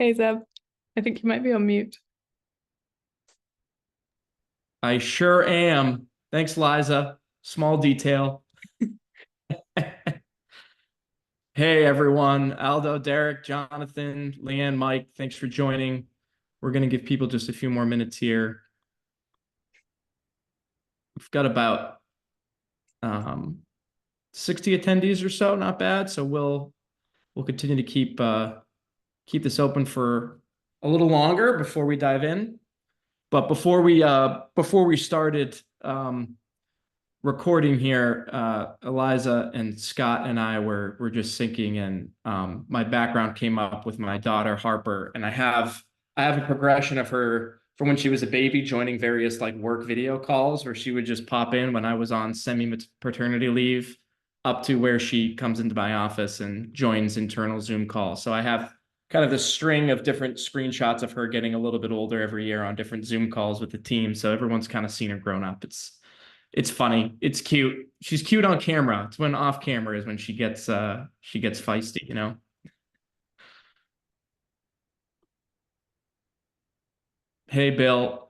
Hey Zeb, I think you might be on mute. I sure am. Thanks, Liza. Small detail. Hey, everyone. Aldo, Derek, Jonathan, Leanne, Mike, thanks for joining. We're going to give people just a few more minutes here. We've got about 60 attendees or so, not bad. So we'll continue to keep this open for a little longer before we dive in. But before we started recording here, Eliza and Scott and I were just syncing, and my background came up with my daughter Harper, and I have a progression of her from when she was a baby joining various like work video calls where she would just pop in when I was on semi-paternity leave, up to where she comes into my office and joins internal Zoom calls. So I have kind of this string of different screenshots of her getting a little bit older every year on different Zoom calls with the team. So everyone's kind of seen her grown up. It's funny. It's cute. She's cute on camera. It's when off camera is when she gets feisty, you know? Hey, Bill.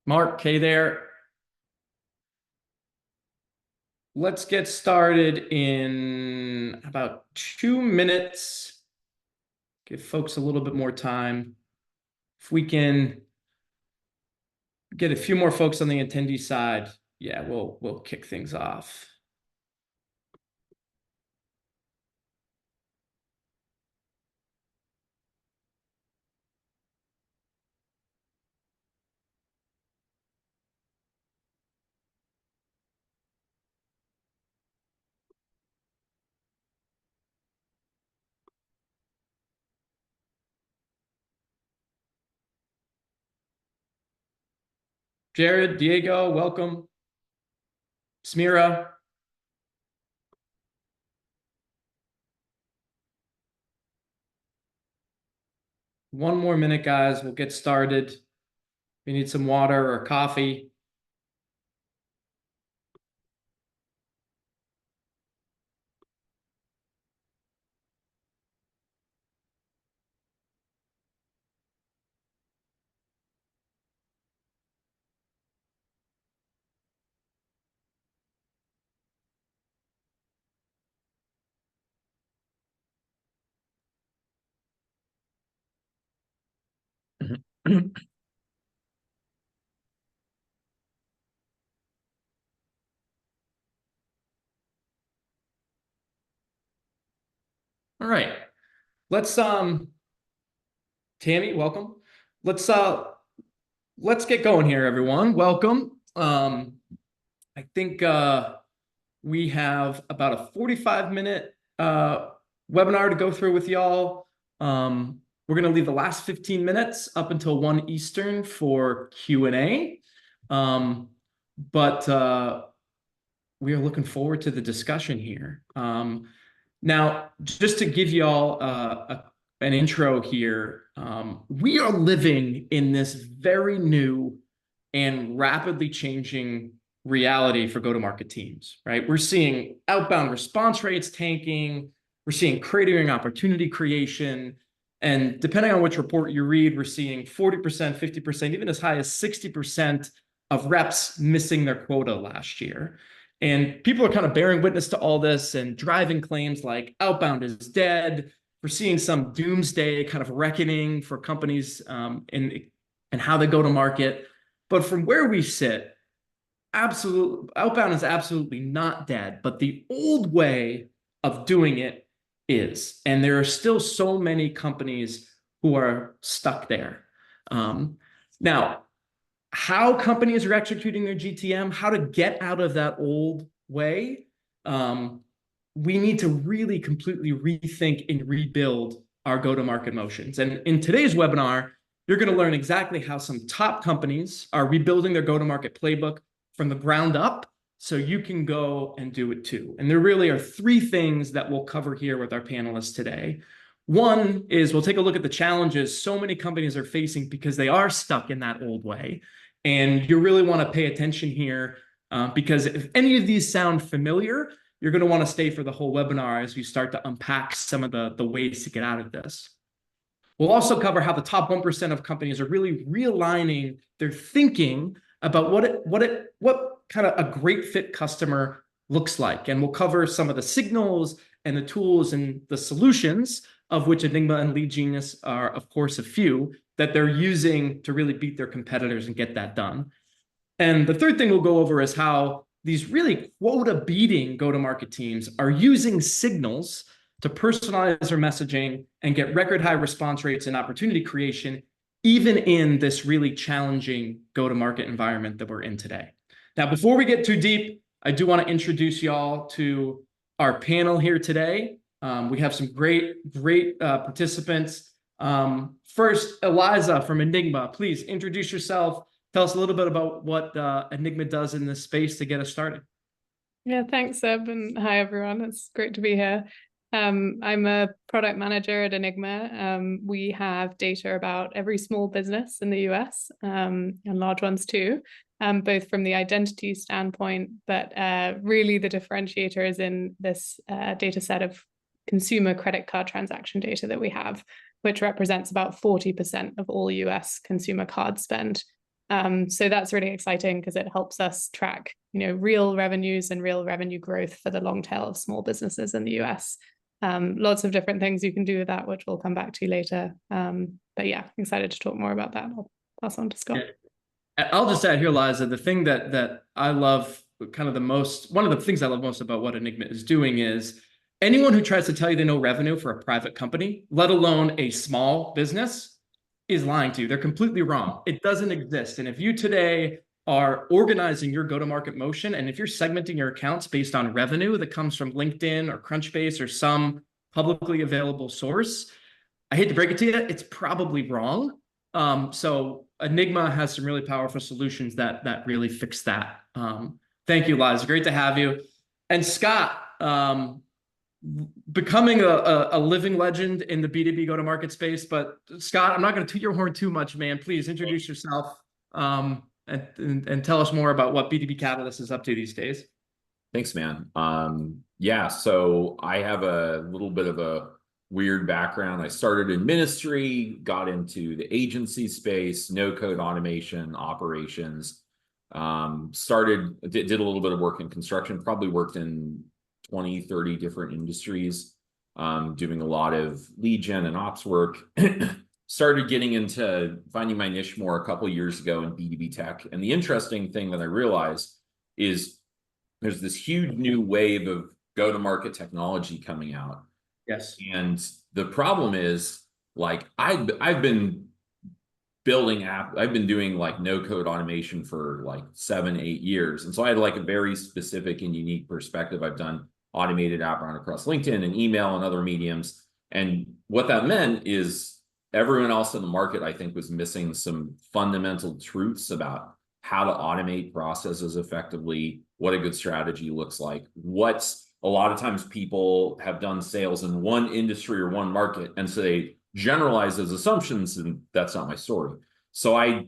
Mark, hey there. Let's get started in about 2 minutes. Give folks a little bit more time. If we can get a few more folks on the attendee side, yeah, we'll kick things off. Jared, Diego, welcome. Smira. One more minute, guys. We'll get started. If you need some water or coffee. All right. Let's Tammy, welcome. Let's get going here, everyone. Welcome. I think we have about a 45-minute webinar to go through with y'all. We're going to leave the last 15 minutes up until 1 Eastern for Q&A. But we are looking forward to the discussion here. Now, just to give y'all an intro here, we are living in this very new and rapidly changing reality for go-to-market teams, right? We're seeing outbound response rates tanking. We're seeing cratering opportunity creation. And depending on which report you read, we're seeing 40%, 50%, even as high as 60% of reps missing their quota last year. And people are kind of bearing witness to all this and driving claims like outbound is dead. We're seeing some doomsday kind of reckoning for companies and how they go to market. But from where we sit, outbound is absolutely not dead, but the old way of doing it is. And there are still so many companies who are stuck there. Now, how companies are executing their GTM, how to get out of that old way, we need to really completely rethink and rebuild our go-to-market motions. And in today's webinar, you're going to learn exactly how some top companies are rebuilding their go-to-market playbook from the ground up so you can go and do it too. And there really are 3 things that we'll cover here with our panelists today. One is we'll take a look at the challenges so many companies are facing because they are stuck in that old way. And you really want to pay attention here because if any of these sound familiar, you're going to want to stay for the whole webinar as we start to unpack some of the ways to get out of this. We'll also cover how the top 1% of companies are really realigning their thinking about what kind of a great fit customer looks like. And we'll cover some of the signals and the tools and the solutions, of which Enigma and LeadGenius are, of course, a few that they're using to really beat their competitors and get that done. And the third thing we'll go over is how these really quota-beating go-to-market teams are using signals to personalize their messaging and get record high response rates and opportunity creation, even in this really challenging go-to-market environment that we're in today. Now, before we get too deep, I do want to introduce y'all to our panel here today. We have some great participants. First, Eliza from Enigma, please introduce yourself. Tell us a little bit about what Enigma does in this space to get us started. Yeah, thanks, Zeb, and hi, everyone. It's great to be here. I'm a product manager at Enigma. We have data about every small business in the US and large ones too, both from the identity standpoint, but really the differentiator is in this data set of consumer credit card transaction data that we have, which represents about 40% of all US consumer card spend. So that's really exciting because it helps us track, real revenues and real revenue growth for the long tail of small businesses in the US. Lots of different things you can do with that, which we'll come back to later. But yeah, excited to talk more about that. I'll pass on to Scott. I'll just add here, Liza, the thing that I love kind of the most, one of the things I love most about what Enigma is doing is anyone who tries to tell you they know revenue for a private company, let alone a small business, is lying to you. They're completely wrong. It doesn't exist. And if you today are organizing your go-to-market motion, and if you're segmenting your accounts based on revenue that comes from LinkedIn or Crunchbase or some publicly available source, I hate to break it to you, it's probably wrong. So Enigma has some really powerful solutions that really fix that. Thank you, Liza. Great to have you. And Scott, becoming a living legend in the B2B go-to-market space. But Scott, I'm not going to toot your horn too much, man. Please introduce yourself and tell us more about what B2B Catalyst is up to these days. Thanks, man. Yeah, so I have a little bit of a weird background. I started in ministry, got into the agency space, no-code automation, operations, did a little bit of work in construction, probably worked in 20, 30 different industries, doing a lot of lead gen and ops work. Started getting into finding my niche more a couple of years ago in B2B tech. And the interesting thing that I realized is there's this huge new wave of go-to-market technology coming out. Yes. And the problem is, like, I've been building I've been doing like no-code automation for like 7, 8 years. And so I had like a very specific and unique perspective. I've done automated outbound across LinkedIn and email and other mediums. And what that meant is everyone else in the market, I think, was missing some fundamental truths about how to automate processes effectively, what a good strategy looks like. A lot of times people have done sales in one industry or one market, and so they generalize those assumptions, and that's not my story. So I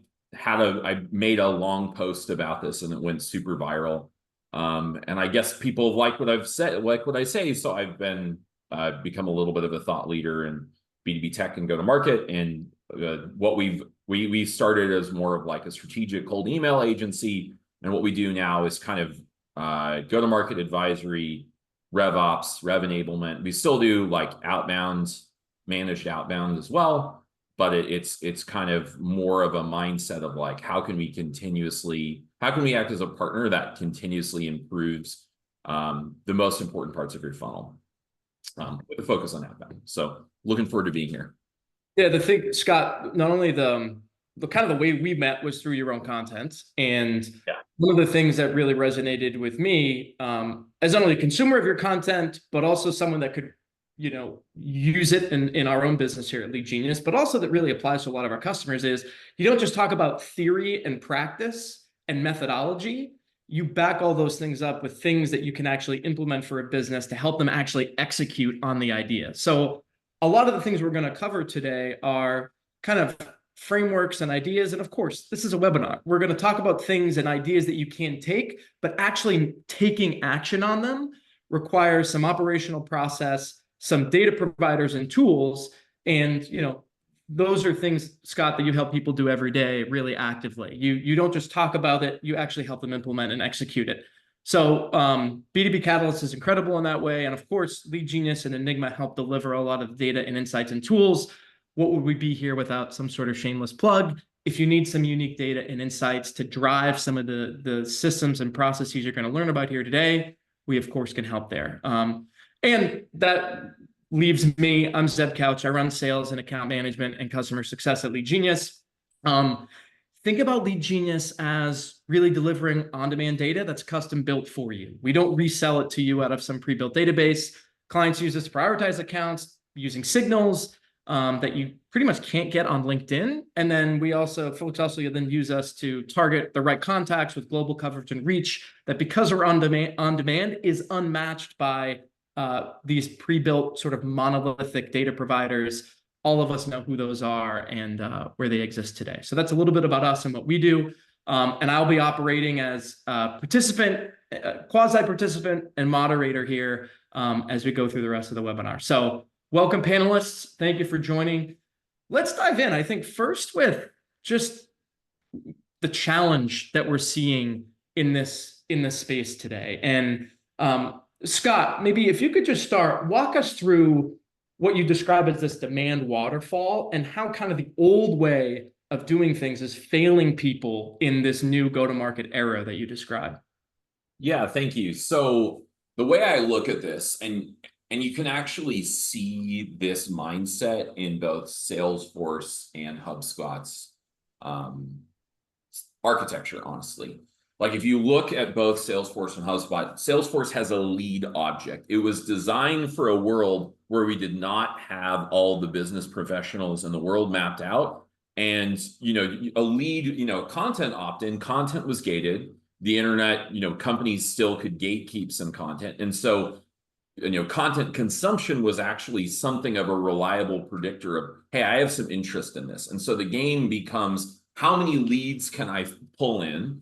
made a long post about this, and it went super viral. And I guess people like what I've said, like what I say. So I've become a little bit of a thought leader in B2B tech and go-to-market. And what we started as more of like a strategic cold email agency. And what we do now is kind of go-to-market advisory, rev ops, rev enablement. We still do like managed outbound as well, but it's kind of more of a mindset of like, how can we act as a partner that continuously improves the most important parts of your funnel with a focus on outbound. So looking forward to being here. Yeah, the thing, Scott, not only the kind of the way we met was through your own content. And one of the things that really resonated with me as not only a consumer of your content, but also someone that could, use it in our own business here at LeadGenius, but also that really applies to a lot of our customers is you don't just talk about theory and practice and methodology. You back all those things up with things that you can actually implement for a business to help them actually execute on the idea. So a lot of the things we're going to cover today are kind of frameworks and ideas. And of course, this is a webinar. We're going to talk about things and ideas that you can take, but actually taking action on them requires some operational process, some data providers and tools. And, those are things, Scott, that you help people do every day really actively. You don't just talk about it, you actually help them implement and execute it. So B2B Catalyst is incredible in that way. And of course, LeadGenius and Enigma help deliver a lot of data and insights and tools. What would we be here without some sort of shameless plug? If you need some unique data and insights to drive some of the systems and processes you're going to learn about here today, we of course can help there. And that leaves me. I'm Zeb Couch. I run sales and account management and customer success at LeadGenius. Think about LeadGenius as really delivering on-demand data that's custom built for you. We don't resell it to you out of some pre-built database. Clients use this to prioritize accounts using signals that you pretty much can't get on LinkedIn. And then folks also then use us to target the right contacts with global coverage and reach that, because we're on demand is unmatched by these pre-built sort of monolithic data providers. All of us know who those are and where they exist today. So that's a little bit about us and what we do. And I'll be operating as participant, quasi-participant and moderator here as we go through the rest of the webinar. So welcome, panelists. Thank you for joining. Let's dive in, I think, first with just the challenge that we're seeing in this space today. And Scott, maybe if you could just walk us through what you describe as this demand waterfall and how kind of the old way of doing things is failing people in this new go-to-market era that you describe. Yeah, thank you. So the way I look at this, and you can actually see this mindset in both Salesforce and HubSpot's architecture, honestly. Like if you look at both Salesforce and HubSpot, Salesforce has a lead object. It was designed for a world where we did not have all the business professionals in the world mapped out. And, a lead, content opt-in, content was gated. The internet, companies still could gatekeep some content. And so, content consumption was actually something of a reliable predictor of, hey, I have some interest in this. And so the game becomes, how many leads can I pull in?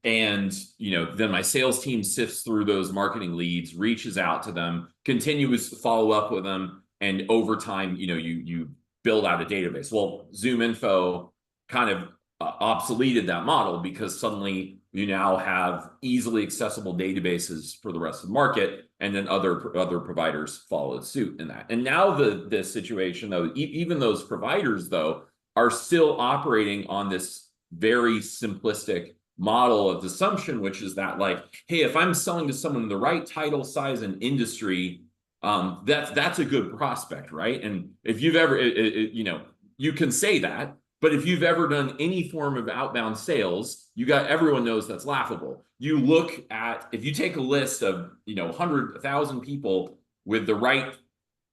Then my sales team sifts through those marketing leads, reaches out to them, continues to follow up with them. And over time, you build out a database. Well, ZoomInfo kind of obsoleted that model because suddenly you now have easily accessible databases for the rest of the market. And then other providers followed suit in that. And now the situation, though, even those providers, though, are still operating on this very simplistic model of assumption, which is that, like, hey, if I'm selling to someone in the right title, size, and industry, that's a good prospect, right? And if you've ever, you can say that, but if you've ever done any form of outbound sales, everyone knows that's laughable. You look at, if you take a list of 100,000 people with the right,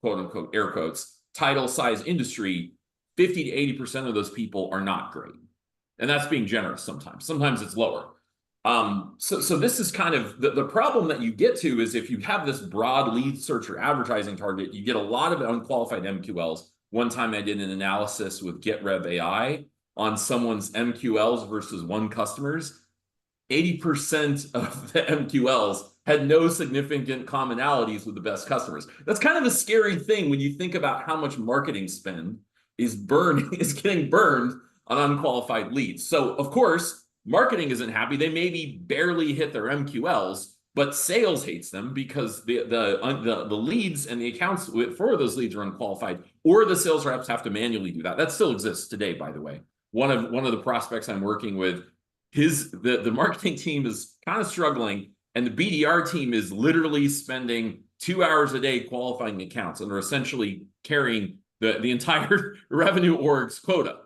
quote unquote, air quotes, title, size, industry, 50 to 80% of those people are not great. And that's being generous sometimes. Sometimes it's lower. So this is kind of the problem that you get to is if you have this broad lead search or advertising target, you get a lot of unqualified MQLs. One time I did an analysis with GetRev AI on someone's MQLs versus one customer's. 80% of the MQLs had no significant commonalities with the best customers. That's kind of a scary thing when you think about how much marketing spend is getting burned on unqualified leads. So of course, marketing isn't happy. They maybe barely hit their MQLs, but sales hates them because the leads and the accounts for those leads are unqualified, or the sales reps have to manually do that. That still exists today, by the way. One of the prospects I'm working with, the marketing team is kind of struggling, and the BDR team is literally spending 2 hours a day qualifying accounts, and they're essentially carrying the entire revenue org's quota.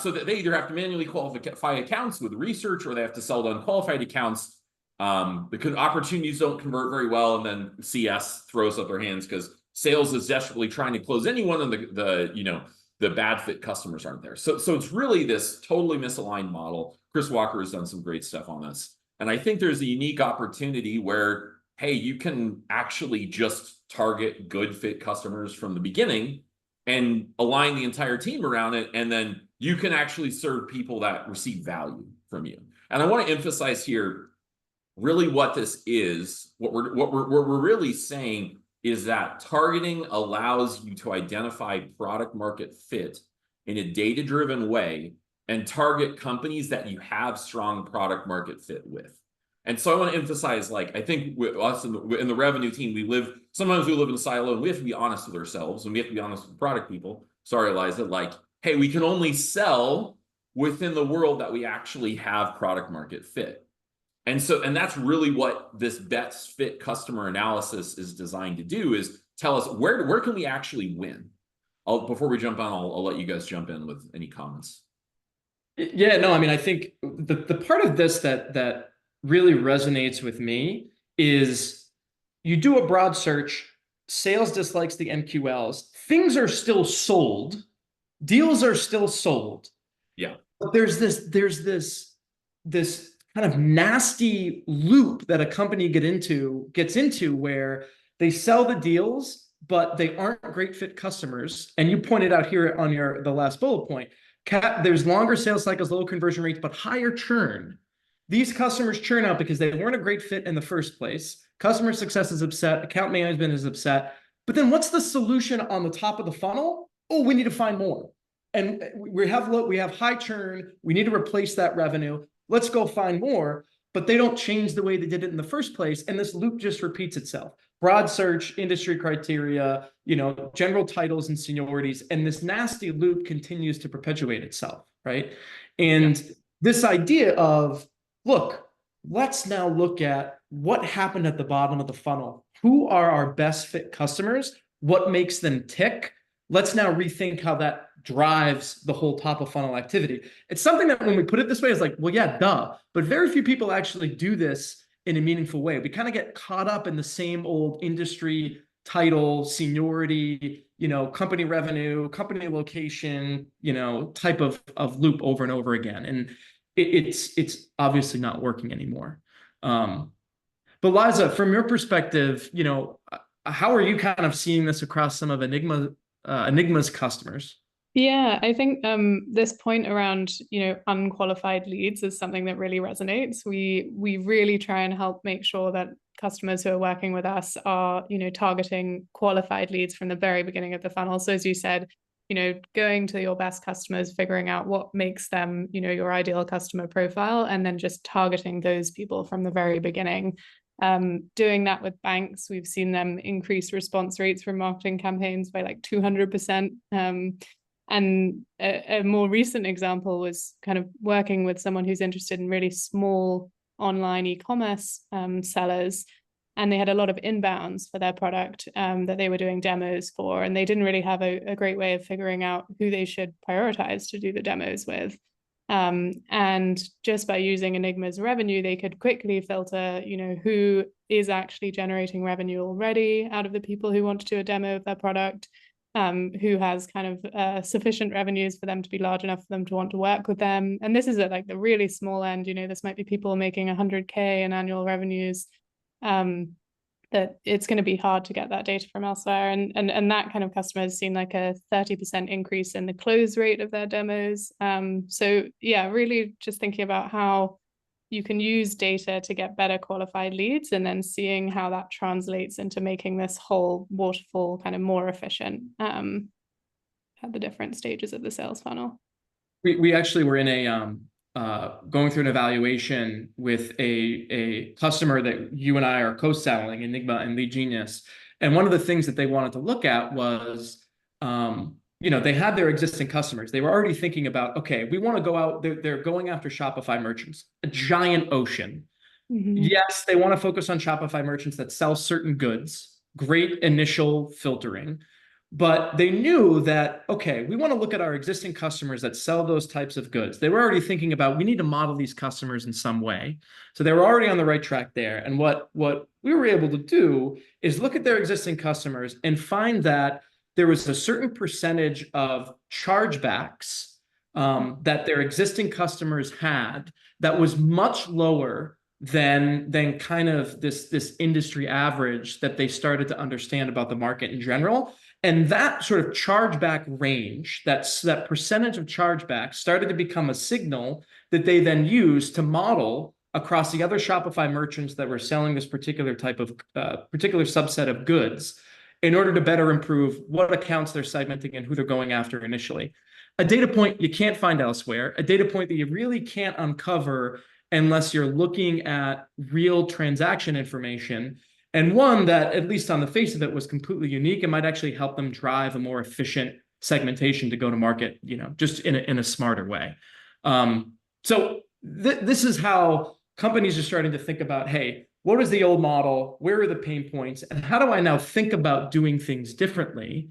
So that they either have to manually qualify accounts with research, or they have to sell to unqualified accounts. The opportunities don't convert very well, and then CS throws up their hands because sales is desperately trying to close anyone, and the bad fit customers aren't there. So it's really this totally misaligned model. Chris Walker has done some great stuff on this, and I think there's a unique opportunity where, hey, you can actually just target good fit customers from the beginning and align the entire team around it. And then you can actually serve people that receive value from you. And I want to emphasize here really what this is. What we're really saying is that targeting allows you to identify product market fit in a data-driven way and target companies that you have strong product market fit with. And so I want to emphasize, like, I think with us in the revenue team, sometimes we live in a silo, and we have to be honest with ourselves, and we have to be honest with product people. Sorry, Eliza, like, hey, we can only sell within the world that we actually have product market fit. And that's really what this best fit customer analysis is designed to do, is tell us where can we actually win. Before we jump on, I'll let you guys jump in with any comments. Yeah, no, I mean, I think the part of this that really resonates with me is you do a broad search, sales dislikes the MQLs, things are still sold, deals are still sold. Yeah. But there's this kind of nasty loop that a company gets into where they sell the deals, but they aren't great fit customers. And you pointed out here on the last bullet point, there's longer sales cycles, low conversion rates, but higher churn. These customers churn out because they weren't a great fit in the first place. Customer success is upset. Account management is upset. But then what's the solution on the top of the funnel? Oh, we need to find more. And we have high churn. We need to replace that revenue. Let's go find more. But they don't change the way they did it in the first place. And this loop just repeats itself. Broad search, industry criteria, general titles and seniorities. And this nasty loop continues to perpetuate itself, right? And this idea of, look, let's now look at what happened at the bottom of the funnel. Who are our best fit customers? What makes them tick? Let's now rethink how that drives the whole top of funnel activity. It's something that when we put it this way, it's like, well, yeah, duh. But very few people actually do this in a meaningful way. We kind of get caught up in the same old industry title, seniority, company revenue, company location, type of loop over and over again. And it's obviously not working anymore. But Liza, from your perspective, how are you kind of seeing this across some of Enigma's customers? Yeah, I think this point around, unqualified leads is something that really resonates. We really try and help make sure that customers who are working with us are, targeting qualified leads from the very beginning of the funnel. So as you said, going to your best customers, figuring out what makes them, your ideal customer profile, and then just targeting those people from the very beginning. Doing that with banks, we've seen them increase response rates for marketing campaigns by like 200%. And a more recent example was kind of working with someone who's interested in really small online e-commerce sellers. And they had a lot of inbounds for their product that they were doing demos for. And they didn't really have a great way of figuring out who they should prioritize to do the demos with. And just by using Enigma's revenue, they could quickly filter, who is actually generating revenue already out of the people who want to do a demo of their product, who has kind of sufficient revenues for them to be large enough for them to want to work with them. And this is at like the really small end, this might be people making 100K in annual revenues, that it's going to be hard to get that data from elsewhere. And that kind of customer has seen like a 30% increase in the close rate of their demos. So yeah, really just thinking about how you can use data to get better qualified leads, and then seeing how that translates into making this whole waterfall kind of more efficient at the different stages of the sales funnel. We actually were in going through an evaluation with a customer that you and I are co-selling, Enigma and LeadGenius. And one of the things that they wanted to look at was, they had their existing customers. They were already thinking about, okay, we want to go out. They're going after Shopify merchants, a giant ocean. Mm-hmm. Yes, they want to focus on Shopify merchants that sell certain goods. Great initial filtering. But they knew that, okay, we want to look at our existing customers that sell those types of goods. They were already thinking about, we need to model these customers in some way. So they were already on the right track there. And what we were able to do is look at their existing customers and find that there was a certain percentage of chargebacks that their existing customers had that was much lower than kind of this industry average that they started to understand about the market in general. And that sort of chargeback range, that percentage of chargeback started to become a signal that they then used to model across the other Shopify merchants that were selling this particular type of particular subset of goods in order to better improve what accounts they're segmenting and who they're going after initially. A data point you can't find elsewhere, a data point that you really can't uncover unless you're looking at real transaction information, and one that, at least on the face of it, was completely unique and might actually help them drive a more efficient segmentation to go to market, just in a smarter way. So this is how companies are starting to think about, hey, what is the old model? Where are the pain points? And how do I now think about doing things differently?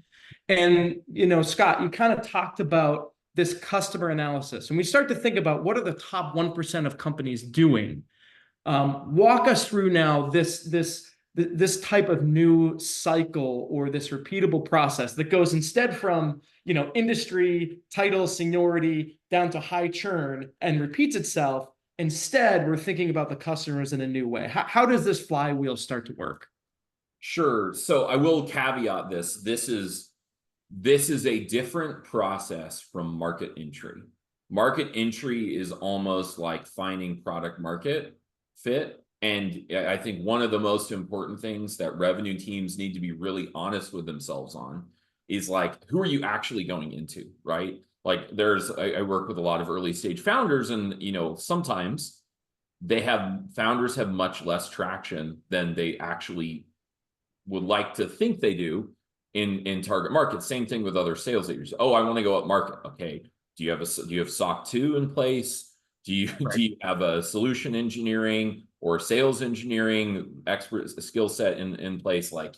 And, Scott, you kind of talked about this customer analysis, and we start to think about what are the top 1% of companies doing. Walk us through now this type of new cycle or this repeatable process that goes instead from industry, title, seniority down to high churn and repeats itself. Instead, we're thinking about the customers in a new way. How does this flywheel start to work? Sure. So I will caveat this. This is a different process from market entry. Market entry is almost like finding product market fit. And I think one of the most important things that revenue teams need to be really honest with themselves on is like, who are you actually going into, right? Like I work with a lot of early stage founders, and sometimes founders have much less traction than they actually would like to think they do in target market. Same thing with other sales leaders. Oh, I want to go up market. Okay. Do you have SOC 2 in place? Do you have a solution engineering or sales engineering expert skill set in place? Like,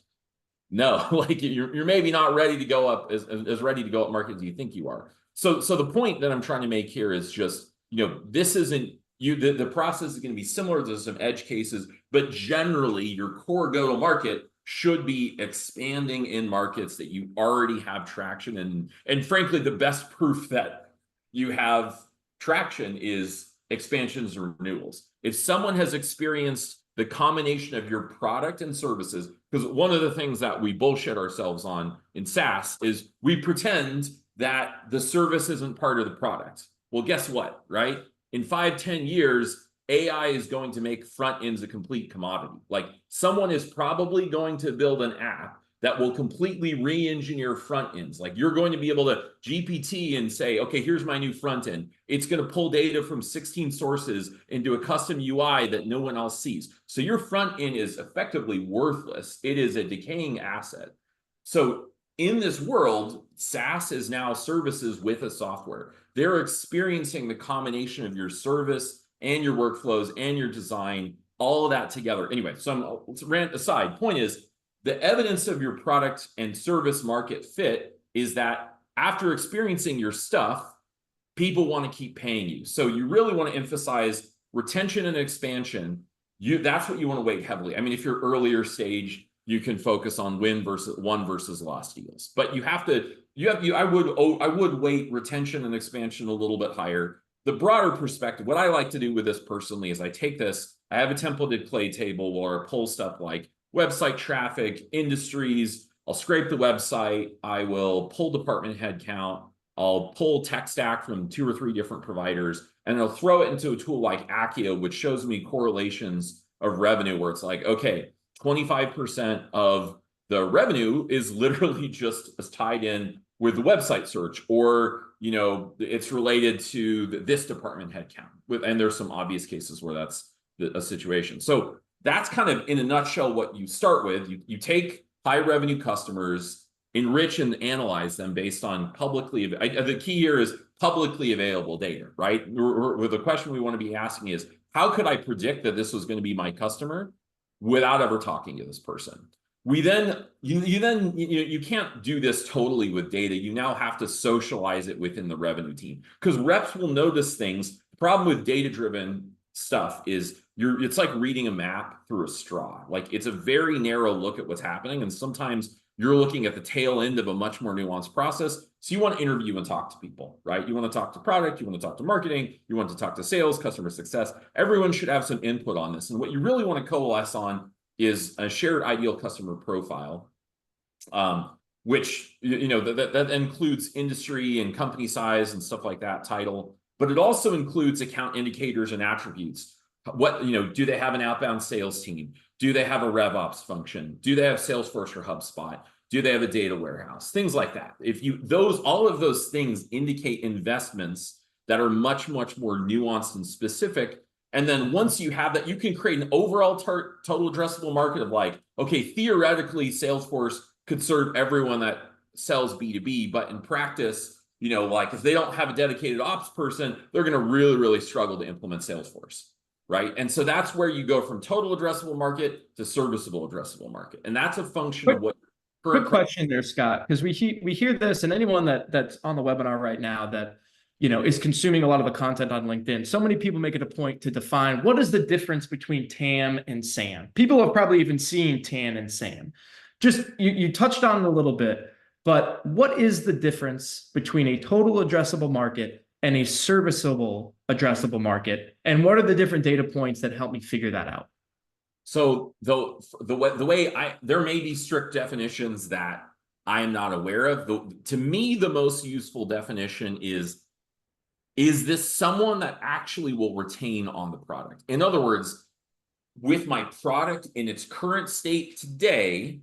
no, like you're maybe not ready to go up as ready to go up market as you think you are. So the point that I'm trying to make here is just, this isn't the process is going to be similar to some edge cases, but generally your core go-to-market should be expanding in markets that you already have traction in. And frankly, the best proof that you have traction is expansions and renewals. If someone has experienced the combination of your product and services, because one of the things that we bullshit ourselves on in SaaS is we pretend that the service isn't part of the product. Well, guess what, right? In 5-10 years, AI is going to make front ends a complete commodity. Like someone is probably going to build an app that will completely re-engineer front ends. Like you're going to be able to GPT and say, okay, here's my new front end. It's going to pull data from 16 sources into a custom UI that no one else sees. So your front end is effectively worthless. It is a decaying asset. So in this world, SaaS is now services with a software. They're experiencing the combination of your service and your workflows and your design, all of that together. Anyway, so let's rant aside. Point is, the evidence of your product and service market fit is that after experiencing your stuff, people want to keep paying you. So you really want to emphasize retention and expansion. That's what you want to weight heavily. I mean, if you're earlier stage, you can focus on won versus lost deals. But I would weight retention and expansion a little bit higher. The broader perspective, what I like to do with this personally is I have a templated clay table or pull stuff like website traffic, industries. I'll scrape the website. I will pull department headcount. I'll pull tech stack from 2 or 3 different providers, and I'll throw it into a tool like Accio, which shows me correlations of revenue where it's like, okay, 25% of the revenue is literally just tied in with the website search, or it's related to this department headcount. And there's some obvious cases where that's a situation. So that's kind of in a nutshell what you start with. You take high revenue customers, enrich and analyze them based on the key here is publicly available data, right? The question we want to be asking is, how could I predict that this was going to be my customer without ever talking to this person? You can't do this totally with data. You now have to socialize it within the revenue team, because reps will notice things. The problem with data-driven stuff is it's like reading a map through a straw. Like it's a very narrow look at what's happening. And sometimes you're looking at the tail end of a much more nuanced process. So you want to interview and talk to people, right? You want to talk to product, you want to talk to marketing, you want to talk to sales, customer success. Everyone should have some input on this. And what you really want to coalesce on is a shared ideal customer profile, which, that includes industry and company size and stuff like that, title, but it also includes account indicators and attributes. What, do they have an outbound sales team? Do they have a RevOps function? Do they have Salesforce or HubSpot? Do they have a data warehouse? Things like that. All of those things indicate investments that are much, much more nuanced and specific. And then once you have that, you can create an overall total addressable market of like, okay, theoretically, Salesforce could serve everyone that sells B2B, but in practice, if they don't have a dedicated ops person, they're going to really, really struggle to implement Salesforce, right? And so that's where you go from total addressable market to serviceable addressable market. And that's a function of what... Quick question there, Scott, because we hear this, and anyone that's on the webinar right now that is consuming a lot of the content on LinkedIn. So many people make it a point to define what is the difference between TAM and SAM. People have probably even seen TAM and SAM. Just you touched on it a little bit, but what is the difference between a total addressable market and a serviceable addressable market, and what are the different data points that help me figure that out? So the way there may be strict definitions that I am not aware of. To me, the most useful definition is this someone that actually will retain on the product? In other words, with my product in its current state today,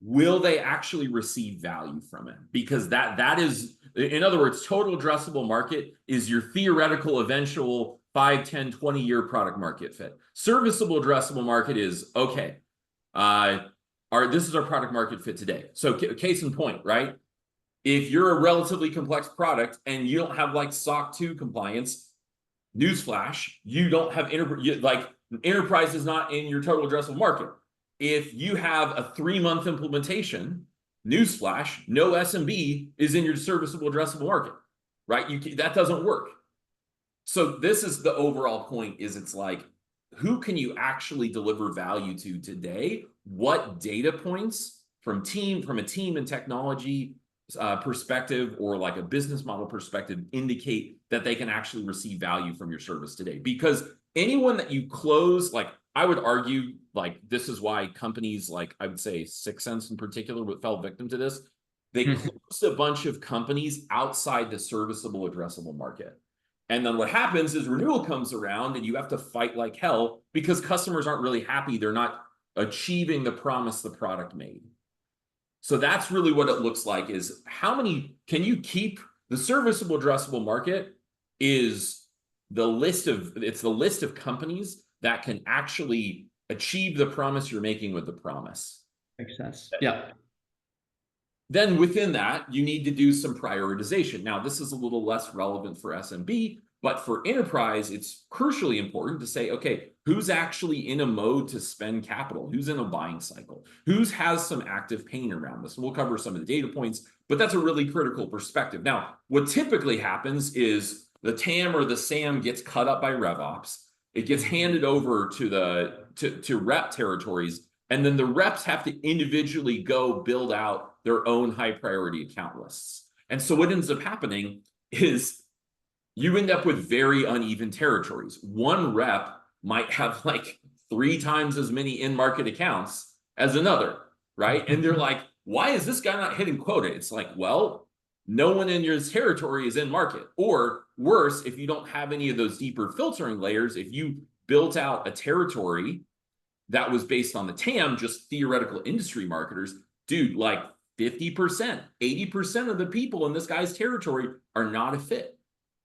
will they actually receive value from it? Because that is, in other words, total addressable market is your theoretical eventual 5, 10, 20-year product market fit. Serviceable addressable market is, okay, this is our product market fit today. So case in point, right? If you're a relatively complex product and you don't have like SOC 2 compliance, newsflash, you don't have enterprise is not in your total addressable market. If you have a 3-month implementation, newsflash, no SMB is in your serviceable addressable market, right? That doesn't work. So this is the overall point, is it's like, who can you actually deliver value to today? What data points from a team and technology perspective, or like a business model perspective, indicate that they can actually receive value from your service today? Because anyone that you close, like I would argue, like this is why companies like, I would say 6 Sense in particular fell victim to this. They closed a bunch of companies outside the serviceable addressable market. And then what happens is renewal comes around and you have to fight like hell because customers aren't really happy. They're not achieving the promise the product made. So that's really what it looks like, is how many can you keep? The serviceable addressable market is the list of companies that can actually achieve the promise you're making with the promise. Makes sense. Yeah. Then within that, you need to do some prioritization. Now, this is a little less relevant for SMB, but for enterprise, it's crucially important to say, okay, who's actually in a mode to spend capital? Who's in a buying cycle? Who has some active pain around this? And we'll cover some of the data points, but that's a really critical perspective. Now, what typically happens is the TAM or the SAM gets cut up by RevOps. It gets handed over to rep territories, and then the reps have to individually go build out their own high priority account lists. And so what ends up happening is you end up with very uneven territories. One rep might have like 3 times as many in-market accounts as another, right? And they're like, why is this guy not hitting quota? It's like, well, no one in your territory is in market. Or worse, if you don't have any of those deeper filtering layers, if you built out a territory that was based on the TAM, just theoretical industry marketers, dude, like 50%, 80% of the people in this guy's territory are not a fit.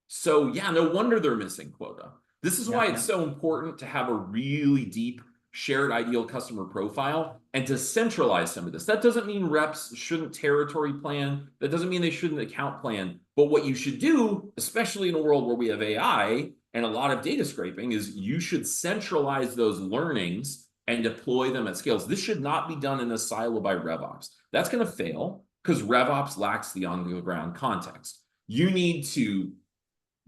So yeah, no wonder they're missing quota. This is why it's so important to have a really deep shared ideal customer profile and to centralize some of this. That doesn't mean reps shouldn't territory plan. That doesn't mean they shouldn't account plan. But what you should do, especially in a world where we have AI and a lot of data scraping, is you should centralize those learnings and deploy them at scales. This should not be done in a silo by RevOps. That's going to fail because RevOps lacks the on-the-ground context. You need to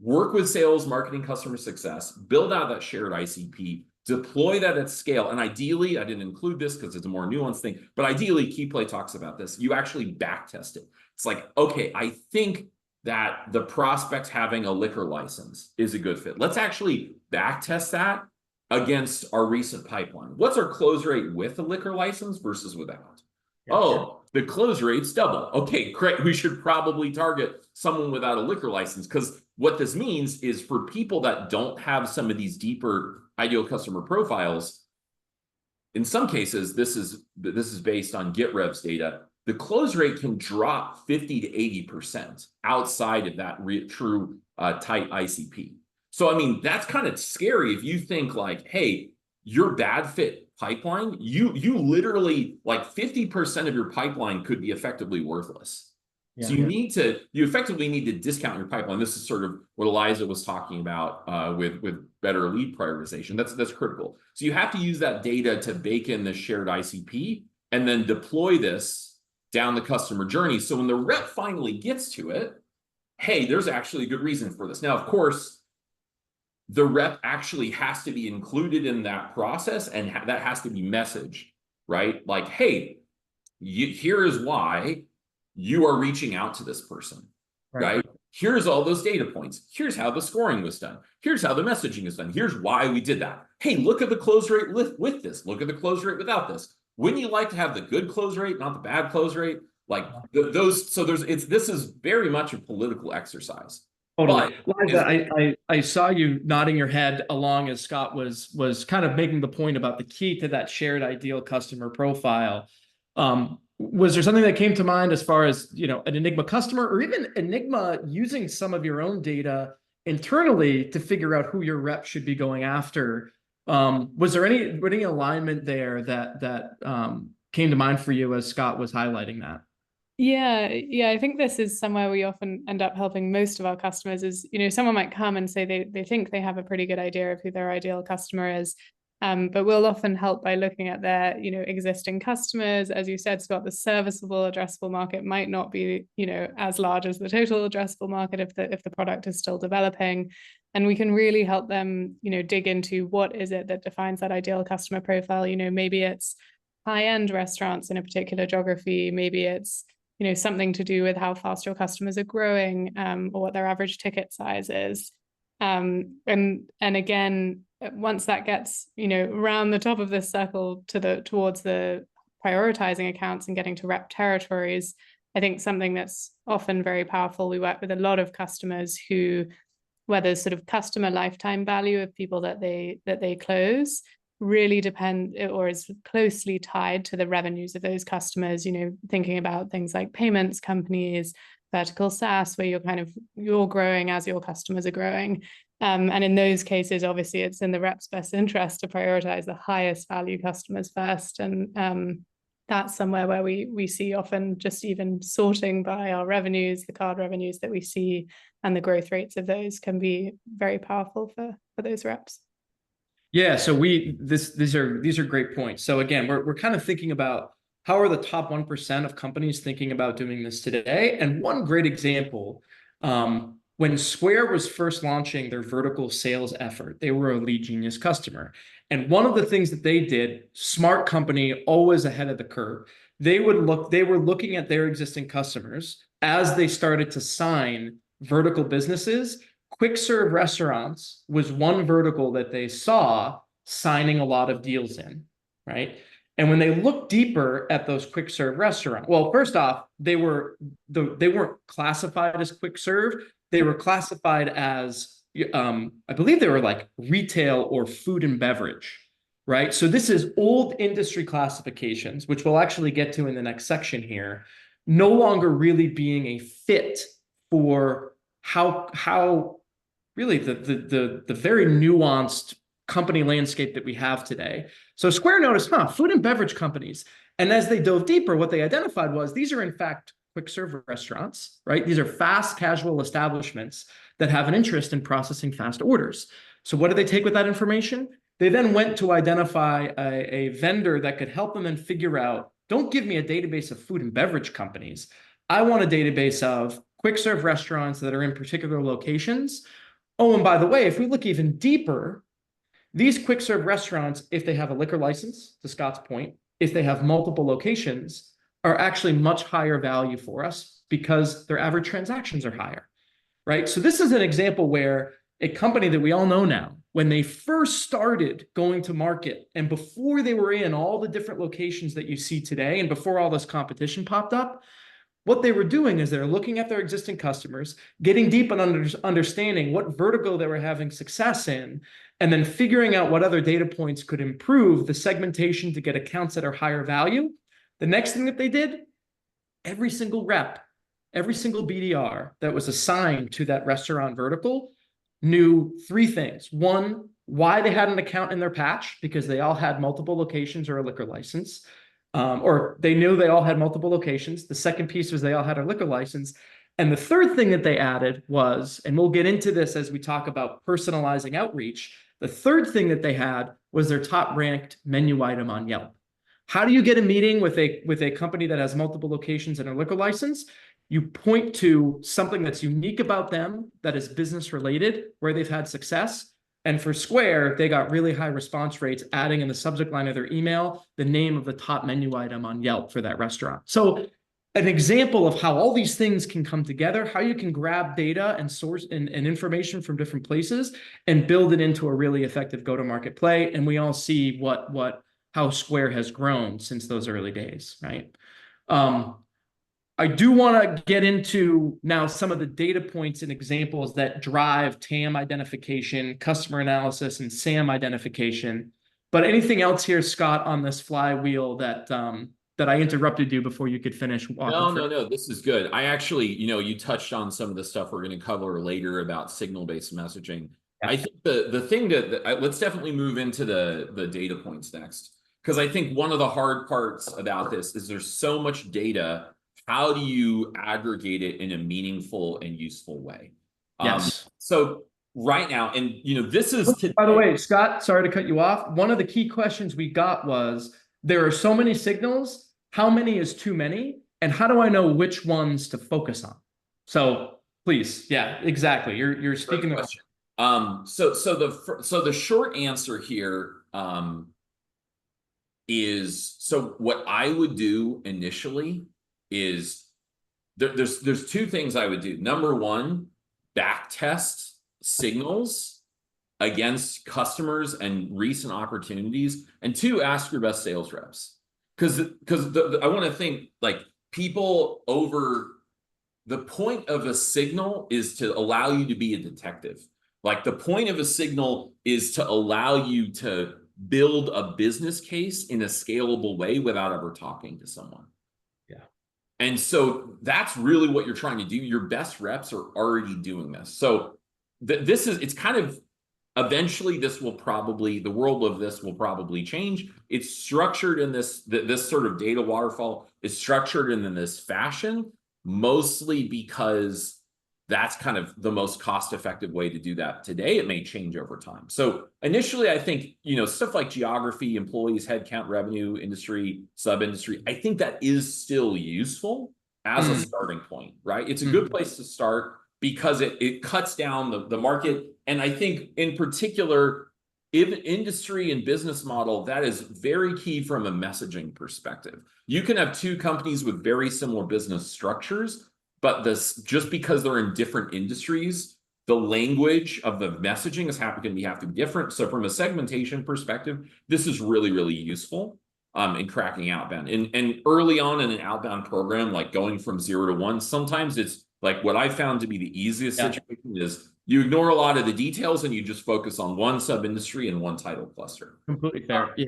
work with sales, marketing, customer success, build out that shared ICP, deploy that at scale. And ideally, I didn't include this because it's a more nuanced thing, but ideally, KeyPlay talks about this. You actually back test it. It's like, okay, I think that the prospect having a liquor license is a good fit. Let's actually back test that against our recent pipeline. What's our close rate with a liquor license versus without? Yeah, oh, the close rate's double. Okay, great. We should probably target someone without a liquor license, because what this means is for people that don't have some of these deeper ideal customer profiles, in some cases, this is based on GetRev's data, the close rate can drop 50 to 80% outside of that true tight ICP. So, I mean, that's kind of scary if you think like, hey, your bad fit pipeline, you literally, like 50% of your pipeline could be effectively worthless. Yeah, so you effectively need to discount your pipeline. This is sort of what Eliza was talking about with better lead prioritization. That's critical. So you have to use that data to bake in the shared ICP and then deploy this down the customer journey. So when the rep finally gets to it, hey, there's actually a good reason for this. Now, of course, the rep actually has to be included in that process, and that has to be messaged, right? Like, hey, here is why you are reaching out to this person, right? Here's all those data points. Here's how the scoring was done. Here's how the messaging is done. Here's why we did that. Hey, look at the close rate with this. Look at the close rate without this. Wouldn't you like to have the good close rate, not the bad close rate? Like those. So this is very much a political exercise. Totally. Liza, I saw you nodding your head along as Scott was kind of making the point about the key to that shared ideal customer profile. Was there something that came to mind as far as, you know, an Enigma customer, or even Enigma using some of your own data internally to figure out who your rep should be going after? Was there any alignment there that came to mind for you as Scott was highlighting that? Yeah, I think this is somewhere we often end up helping most of our customers is, you know, someone might come and say they think they have a pretty good idea of who their ideal customer is. But we'll often help by looking at their, you know, existing customers. As you said, Scott, the serviceable addressable market might not be, you know, as large as the total addressable market if the product is still developing. And we can really help them, you know, dig into what is it that defines that ideal customer profile. You know, maybe it's high-end restaurants in a particular geography. Maybe it's, you know, something to do with how fast your customers are growing, or what their average ticket size is. And again, once that gets, you know, around the top of this circle towards the prioritizing accounts and getting to rep territories, I think something that's often very powerful. We work with a lot of customers who, where the sort of customer lifetime value of people that they close really depend or is closely tied to the revenues of those customers. You know, thinking about things like payments companies, vertical SaaS, where you're growing as your customers are growing. And in those cases, obviously, it's in the rep's best interest to prioritize the highest value customers first. And that's somewhere where we see often just even sorting by our revenues, the card revenues that we see, and the growth rates of those can be very powerful for those reps. Yeah, so these are great points. So again, we're kind of thinking about how are the top 1% of companies thinking about doing this today? And one great example, when Square was first launching their vertical sales effort, they were a LeadGenius customer. And one of the things that they did, smart company, always ahead of the curve, they were looking at their existing customers as they started to sign vertical businesses. Quick serve restaurants was one vertical that they saw signing a lot of deals in, right? And when they looked deeper at those quick serve restaurants, well, first off, they weren't classified as quick serve. They were classified as, I believe they were like retail or food and beverage, right? So this is old industry classifications, which we'll actually get to in the next section here, no longer really being a fit for how really the very nuanced company landscape that we have today. So Square noticed, food and beverage companies. And as they dove deeper, what they identified was these are in fact quick serve restaurants, right? These are fast casual establishments that have an interest in processing fast orders. So what did they take with that information? They then went to identify a vendor that could help them and figure out, don't give me a database of food and beverage companies. I want a database of quick serve restaurants that are in particular locations. Oh, and by the way, if we look even deeper, These quick serve restaurants, if they have a liquor license, to Scott's point, if they have multiple locations, are actually much higher value for us because their average transactions are higher, right? So this is an example where a company that we all know now, when they first started going to market and before they were in all the different locations that you see today and before all this competition popped up, what they were doing is they're looking at their existing customers, getting deep and understanding what vertical they were having success in, and then figuring out what other data points could improve the segmentation to get accounts that are higher value. The next thing that they did, every single rep, every single BDR that was assigned to that restaurant vertical knew three things. One, why they had an account in their patch, because they all had multiple locations or a liquor license. Or they knew they all had multiple locations. The second piece was they all had a liquor license. And the third thing that they added was, and we'll get into this as we talk about personalizing outreach, the third thing that they had was their top ranked menu item on Yelp. How do you get a meeting with a company that has multiple locations and a liquor license? You point to something that's unique about them, that is business related, where they've had success. And for Square, they got really high response rates, adding in the subject line of their email the name of the top menu item on Yelp for that restaurant. So an example of how all these things can come together, how you can grab data and source and information from different places and build it into a really effective go-to-market play. And we all see how Square has grown since those early days, right? I do want to get into now some of the data points and examples that drive TAM identification, customer analysis, and SAM identification. But anything else here, Scott, on this flywheel that I interrupted you before you could finish walking through? No, this is good. I actually, you touched on some of the stuff we're going to cover later about signal-based messaging. Yeah. I think the thing let's definitely move into the data points next, because I think one of the hard parts about this is there's so much data. How do you aggregate it in a meaningful and useful way? Yes. So right now, and this is today. By the way, Scott, sorry to cut you off. One of the key questions we got was, there are so many signals, how many is too many? And how do I know which ones to focus on? So please, yeah, exactly. You're speaking the question. So the short answer here is, so what I would do initially is there's two things I would do. Number one, back test signals against customers and recent opportunities. And two, ask your best sales reps. Because I want to think, like, people over the point of a signal is to allow you to be a detective. Like, the point of a signal is to allow you to build a business case in a scalable way without ever talking to someone. And so that's really what you're trying to do. Your best reps are already doing this. So it's kind of, eventually the world of this will probably change. It's structured in this sort of data waterfall is structured in this fashion, mostly because that's kind of the most cost-effective way to do that today. It may change over time. So initially, I think, stuff like geography, employees, headcount, revenue, industry, sub-industry, I think that is still useful as a starting point, right? It's a good place to start because it cuts down the market. And I think in particular, in industry and business model, that is very key from a messaging perspective. You can have two companies with very similar business structures, but just because they're in different industries, the language of the messaging is going to have to be different. So from a segmentation perspective, this is really, really useful in cracking outbound. And early on in an outbound program, like going from 0 to 1, sometimes it's like, what I found to be the easiest situation is you ignore a lot of the details and you just focus on one sub-industry and one title cluster. Completely fair. Yeah,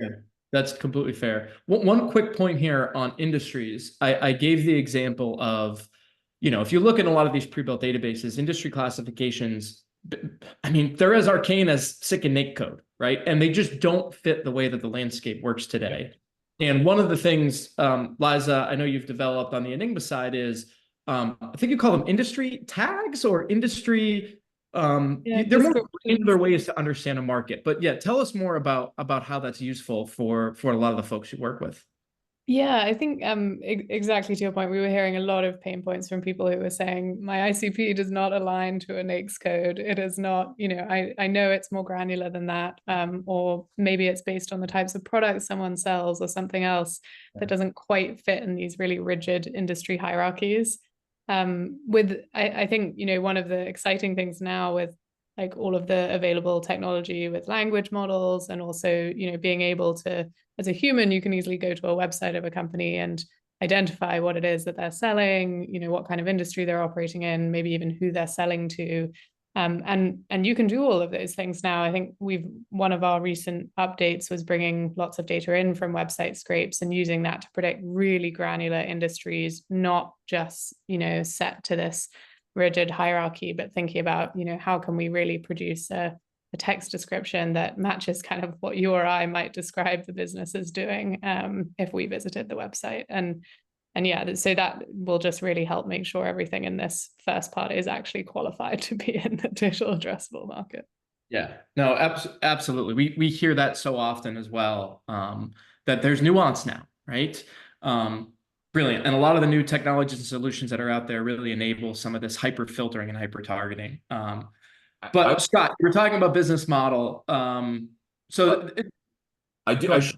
that's completely fair. One quick point here on industries. I gave the example of, if you look at a lot of these pre-built databases, industry classifications, I mean, they're as arcane as SICK and NAICS code, right? And they just don't fit the way that the landscape works today. And one of the things, Liza, I know you've developed on the Enigma side is, I think you call them industry tags or industry, they're more particular ways to understand a market. But yeah, tell us more about how that's useful for a lot of the folks you work with. Yeah, I think exactly to your point, we were hearing a lot of pain points from people who were saying my ICP does not align to a NAICS code. It is not, I know it's more granular than that, or maybe it's based on the types of products someone sells or something else that doesn't quite fit in these really rigid industry hierarchies. I think, one of the exciting things now with like all of the available technology with language models and also, being able to, as a human, you can easily go to a website of a company and identify what it is that they're selling, what kind of industry they're operating in, maybe even who they're selling to. And you can do all of those things now. I think one of our recent updates was bringing lots of data in from website scrapes and using that to predict really granular industries, not just, set to this rigid hierarchy, but thinking about, how can we really produce a text description that matches kind of what you or I might describe the business as doing if we visited the website. And yeah, so that will just really help make sure everything in this first part is actually qualified to be in the digital addressable market. Yeah, no, absolutely. We hear that so often as well, that there's nuance now, right? Brilliant. And a lot of the new technologies and solutions that are out there really enable some of this hyper filtering and hyper targeting. But Scott, you were talking about business model. I should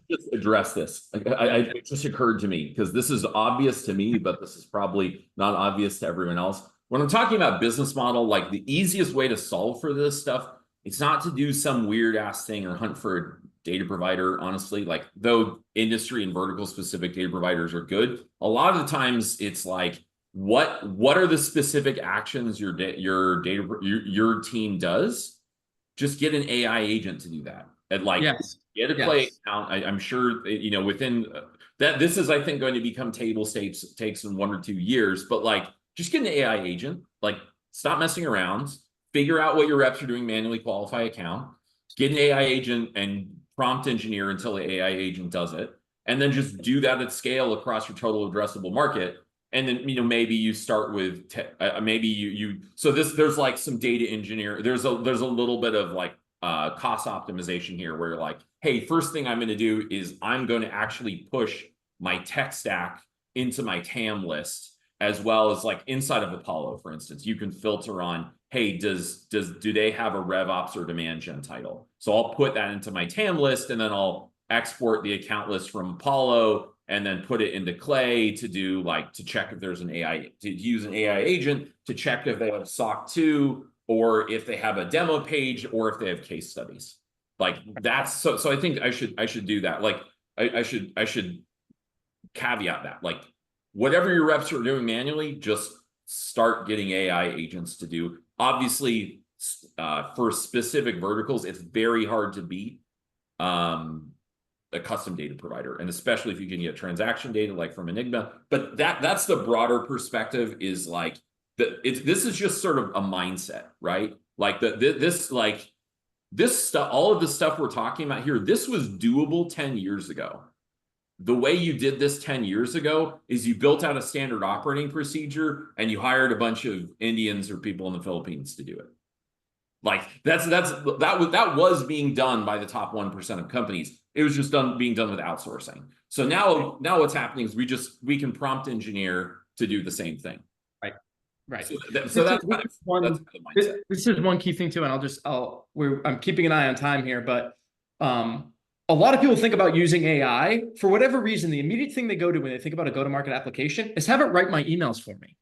just address this. It just occurred to me because this is obvious to me, but this is probably not obvious to everyone else. When I'm talking about business model, like the easiest way to solve for this stuff, it's not to do some weird ass thing or hunt for a data provider. Honestly, like though industry and vertical specific data providers are good, a lot of the times it's like, what are the specific actions your team does? Just get an AI agent to do that. And like, yes. Get a play account. I'm sure within that this is I think going to become table stakes takes in 1 or 2 years. But like, just get an AI agent. Like, stop messing around. Figure out what your reps are doing. Manually qualify account. Get an AI agent and prompt engineer until the AI agent does it, and then just do that at scale across your total addressable market. And then maybe you start with maybe you so there's like some data engineer. There's a little bit of like cost optimization here where you're like, hey, first thing I'm going to do is I'm going to actually push my tech stack into my TAM list, as well as like inside of Apollo, for instance, you can filter on, hey, do they have a RevOps or demand gen title? So I'll put that into my TAM list, and then I'll export the account list from Apollo and then put it into Clay to do like to check if there's an AI, to use an AI agent to check if they have SOC 2 or if they have a demo page or if they have case studies. Like that's so I think I should do that. Like I should caveat that. Like whatever your reps are doing manually, just start getting AI agents to do. Obviously, for specific verticals, it's very hard to beat a custom data provider, and especially if you can get transaction data like from Enigma. But that's the broader perspective, is like this is just sort of a mindset, right? Like this stuff, all of the stuff we're talking about here, this was doable 10 years ago. The way you did this 10 years ago is you built out a standard operating procedure and you hired a bunch of Indians or people in the Philippines to do it. Like that was being done by the top 1% of companies. It was just being done with outsourcing. So now what's happening is we can prompt engineer to do the same thing. Right. So that's one. This is one key thing too, and I'm keeping an eye on time here, but a lot of people think about using AI for whatever reason. The immediate thing they go to when they think about a go-to-market application is have it write my emails for me.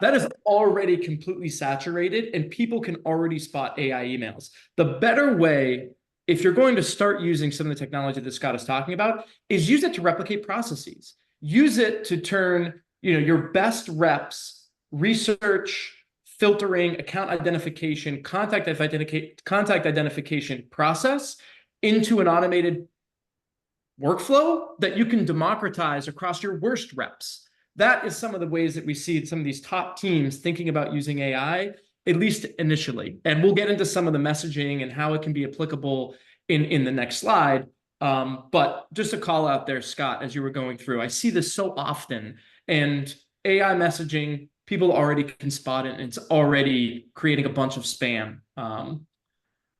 That is already completely saturated, and people can already spot AI emails. The better way, if you're going to start using some of the technology that Scott is talking about, is use it to replicate processes. Use it to turn your best reps research, filtering, account identification, contact identification process into an automated workflow that you can democratize across your worst reps. That is some of the ways that we see some of these top teams thinking about using AI, at least initially. And we'll get into some of the messaging and how it can be applicable in the next slide. But just a call out there, Scott, as you were going through, I see this so often, and AI messaging, people already can spot it, and it's already creating a bunch of spam.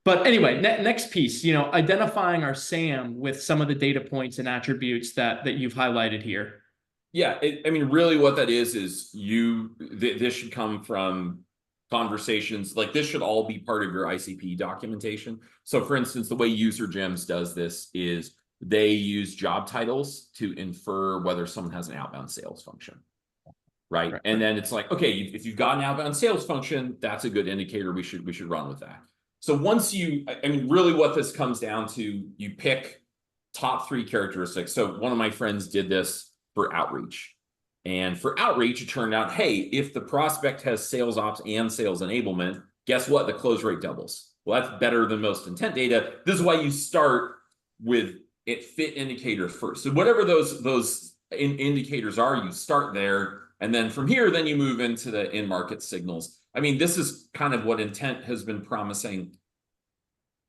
But anyway, next piece, identifying our SAM with some of the data points and attributes that you've highlighted here. Yeah, I mean, really what that is this should come from conversations. Like, this should all be part of your ICP documentation. So for instance, the way UserGems does this is they use job titles to infer whether someone has an outbound sales function. Right. And then it's like, okay, if you've got an outbound sales function, that's a good indicator. We should run with that. So once I mean, really what this comes down to, you pick top 3 characteristics. So one of my friends did this for outreach. And for outreach, it turned out, hey, if the prospect has sales ops and sales enablement, guess what? The close rate doubles. Well, that's better than most intent data. This is why you start with fit indicators first. So whatever those indicators are, you start there. And then from here, then you move into the in-market signals. I mean, this is kind of what intent has been promising.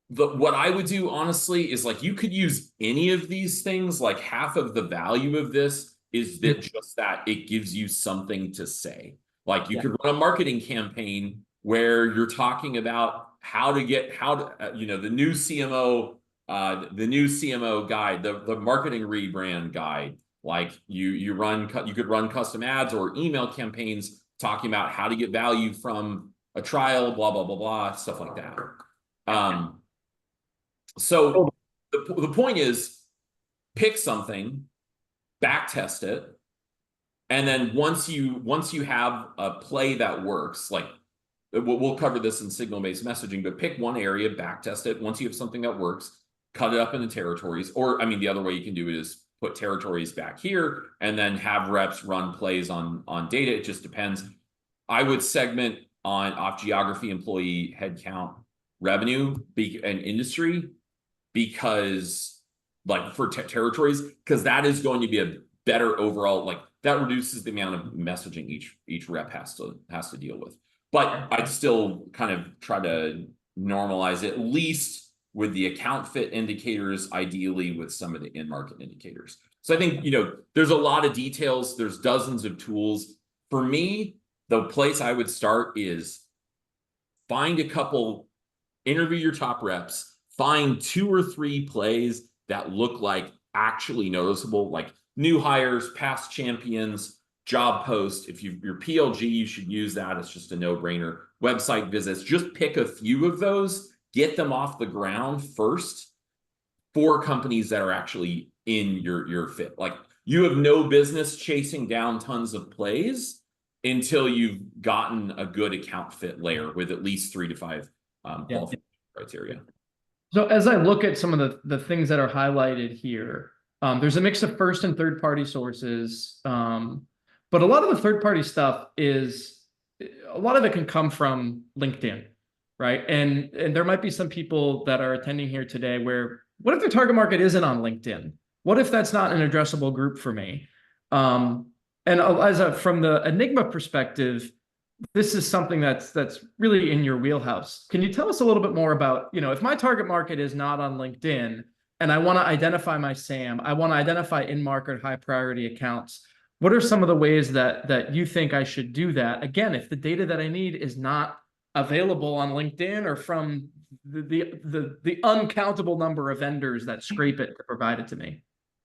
What I would do, honestly, is like, you could use any of these things. Like, half of the value of this is that just that it gives you something to say. Like, you could run a marketing campaign where you're talking about the new CMO, the new CMO guide, the marketing rebrand guide. Like, you could run custom ads or email campaigns talking about how to get value from a trial, blah, blah, blah, blah, stuff like that. So the point is, pick something, back test it, and then once you have a play that works, like, we'll cover this in signal-based messaging, but pick one area, back test it. Once you have something that works, cut it up into territories. Or, I mean, the other way you can do it is put territories back here and then have reps run plays on data. It just depends. I would segment off geography, employee, headcount, revenue, and industry, because, like, for territories, because that is going to be a better overall, like, that reduces the amount of messaging each rep has to deal with. But I'd still kind of try to normalize it, at least with the account fit indicators, ideally with some of the in-market indicators. So I think, there's a lot of details. There's dozens of tools. For me, the place I would start is find a couple, interview your top reps, find 2 or 3 plays that look like actually noticeable, like new hires, past champions, job post. If you're PLG, you should use that. It's just a no-brainer. Website visits, just pick a few of those, get them off the ground first for companies that are actually in your fit. Like, you have no business chasing down tons of plays until you've gotten a good account fit layer with at least 3 to 5 qualification criteria. So as I look at some of the things that are highlighted here, there's a mix of first and third party sources. But a lot of the third party stuff a lot of it can come from LinkedIn, right? And there might be some people that are attending here today where, what if their target market isn't on LinkedIn? What if that's not an addressable group for me? And Eliza, from the Enigma perspective, this is something that's really in your wheelhouse. Can you tell us a little bit more about, if my target market is not on LinkedIn and I want to identify my SAM, I want to identify in-market high priority accounts, what are some of the ways that you think I should do that? Again, if the data that I need is not available on LinkedIn or from the uncountable number of vendors that scrape it to provide it to me.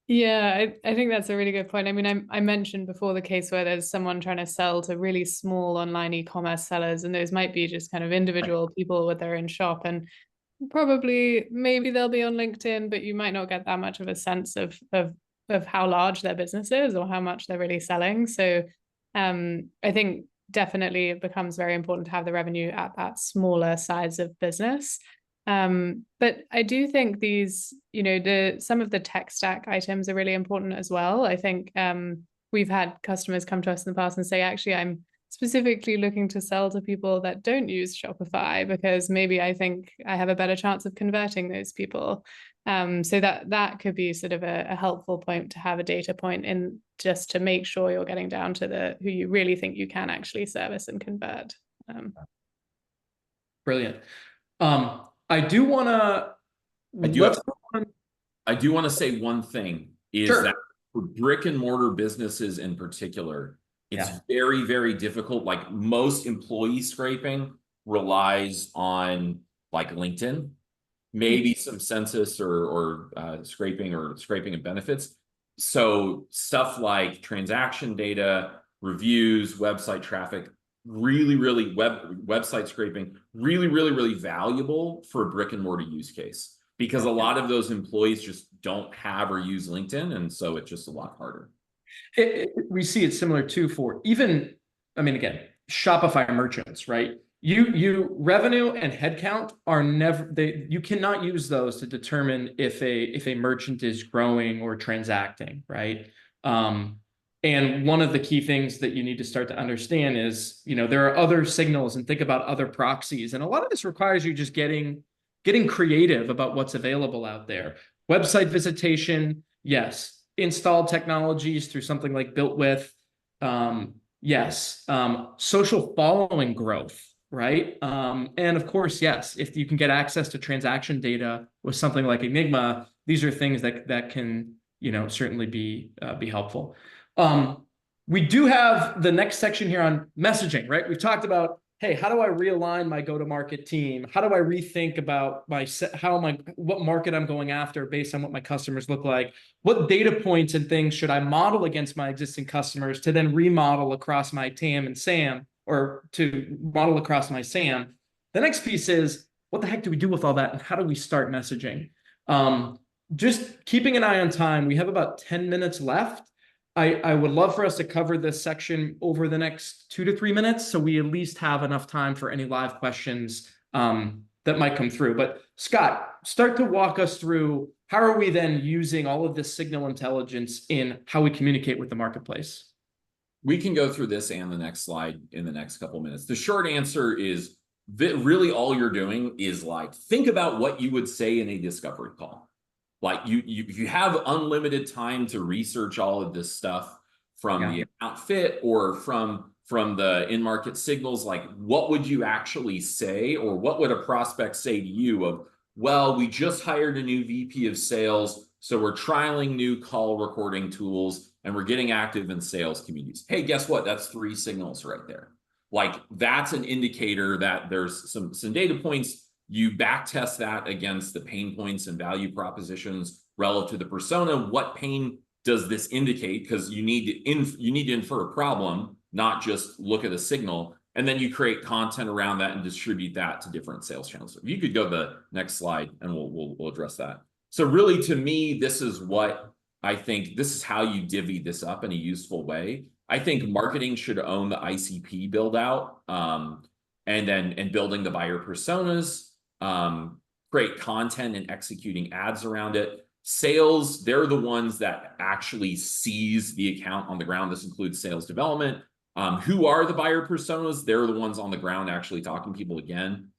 Yeah, I think that's a really good point. I mean, I mentioned before the case where there's someone trying to sell to really small online e-commerce sellers, and those might be just kind of individual people with their own shop, and probably maybe they'll be on LinkedIn, but you might not get that much of a sense of how large their business is or how much they're really selling. So I think definitely it becomes very important to have the revenue at that smaller size of business. But I do think these, some of the tech stack items are really important as well. I think we've had customers come to us in the past and say, actually, I'm specifically looking to sell to people that don't use Shopify because maybe I think I have a better chance of converting those people. So that could be sort of a helpful point to have a data point in, just to make sure you're getting down to who you really think you can actually service and convert. Brilliant. I do want to say one thing is that for brick and mortar businesses in particular, it's very, very difficult. Like, most employee scraping relies on, like, LinkedIn. maybe some census or scraping of benefits. So stuff like transaction data, reviews, website traffic, really website scraping, really valuable for a brick and mortar use case, because a lot of those employees just don't have or use LinkedIn, and so it's just a lot harder. We see it similar too for even, I mean, again, Shopify merchants, right? You revenue and headcount are never, you cannot use those to determine if a merchant is growing or transacting, right? And one of the key things that you need to start to understand is, there are other signals, and think about other proxies. And a lot of this requires you just getting creative about what's available out there. Website visitation, yes. Installed technologies through something like Built With, yes. Social following growth, right? And of course, yes, if you can get access to transaction data with something like Enigma, these are things that can, certainly be helpful. We do have the next section here on messaging, right? We've talked about, hey, how do I realign my go-to-market team? How do I rethink about what market I'm going after based on what my customers look like? What data points and things should I model against my existing customers to then remodel across my TAM and SAM, or to model across my SAM? The next piece is, what the heck do we do with all that, and how do we start messaging? Just keeping an eye on time. We have about 10 minutes left. I would love for us to cover this section over the next 2 to 3 minutes, so we at least have enough time for any live questions that might come through. But Scott, start to walk us through, how are we then using all of this signal intelligence in how we communicate with the marketplace? We can go through this and the next slide in the next couple of minutes. The short answer is that really all you're doing is think about what you would say in a discovery call. You have unlimited time to research all of this stuff from the account fit or from the in-market signals. What would you actually say, or what would a prospect say to you of, well, we just hired a new VP of sales, so we're trialing new call recording tools and we're getting active in sales communities. Hey, guess what? That's 3 signals right there. That's an indicator that there's some data points. You back test that against the pain points and value propositions relative to the persona. What pain does this indicate? Because you need to infer a problem, not just look at a signal. And then you create content around that and distribute that to different sales channels. So if you could go to the next slide, and we'll address that. So really, to me, this is what I think. This is how you divvy this up in a useful way. I think marketing should own the ICP build out, and building the buyer personas. Create content and executing ads around it. Sales, they're the ones that actually seize the account on the ground. This includes sales development. Who are the buyer personas? They're the ones on the ground actually talking to people again.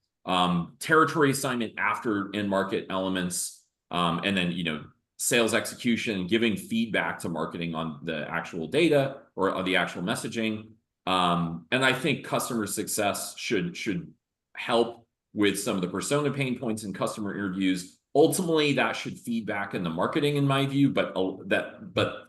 Territory assignment after in-market elements. And then, sales execution, giving feedback to marketing on the actual data or on the actual messaging. And I think customer success should help with some of the persona pain points in customer interviews. Ultimately, that should feed back in the marketing, in my view, but